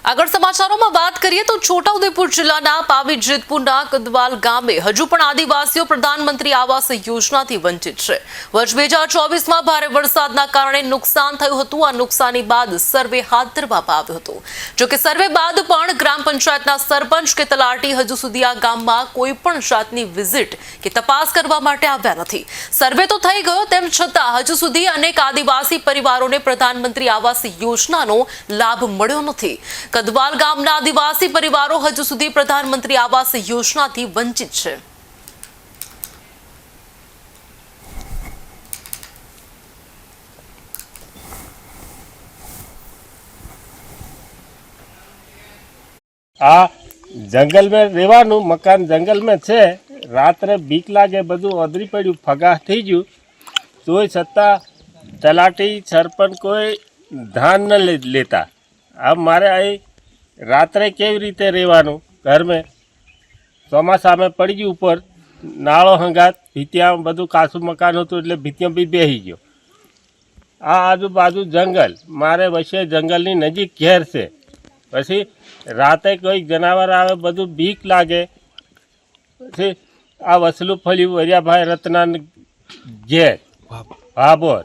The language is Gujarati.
આગળ સમાચારોમાં વાત કરીએ તો છોટાઉદેપુર જિલ્લાના પાવી જેતપુરના કદવાલ ગામે હજુ પણ આદિવાસીઓ પ્રધાનમંત્રી આવાસ યોજનાથી વંચિત છે। વર્ષ 2024માં ભારે વરસાદના કારણે નુકસાન થયું હતું। આ નુકસાની બાદ સર્વે હાથ ધરવામાં આવ્યો હતો। જોકે સર્વે બાદ પણ ગ્રામ પંચાયતના સરપંચ કે તલાટી હજુ સુધી આ ગામમાં કોઈ પણ જાતની વિઝિટ કે તપાસ કરવા માટે આવ્યા નથી। સર્વે તો થઈ ગયો, તેમ છતાં હજુ સુધી અનેક આદિવાસી પરિવારોને પ્રધાનમંત્રી આવાસ યોજનાનો લાભ મળ્યો નથી। કદવાલ ગામના આદિવાસી પરિવારો હજુ સુધી પ્રધાનમંત્રી આવાસ યોજનાથી વંચિત છે। आ जंगल में रेवानु मकान जंगल में छे। रात्रे बीक लागे बधु ओदरी पड्यु फगा थई गयु तोय छता तलाटी सरपंच कोई ध्यान न लेता। अब मारे आई रात्रे केवी रीते रेवानु घर में ચોમાસા में पड़ी गई ऊपर नाळो हंगात भीतिया बधु कासु मकान होतुं एटले भीतिया बी बेही गयो। आ आजूबाजू जंगल मारे वच्चे जंगलनी नजीक घेर छे। पछी राते कोई जनावर आवे बधु बीक लागे। पछी आ वसलू फळ्યું વરિયાભાઈ રત્નાન ઘેર ભાભોર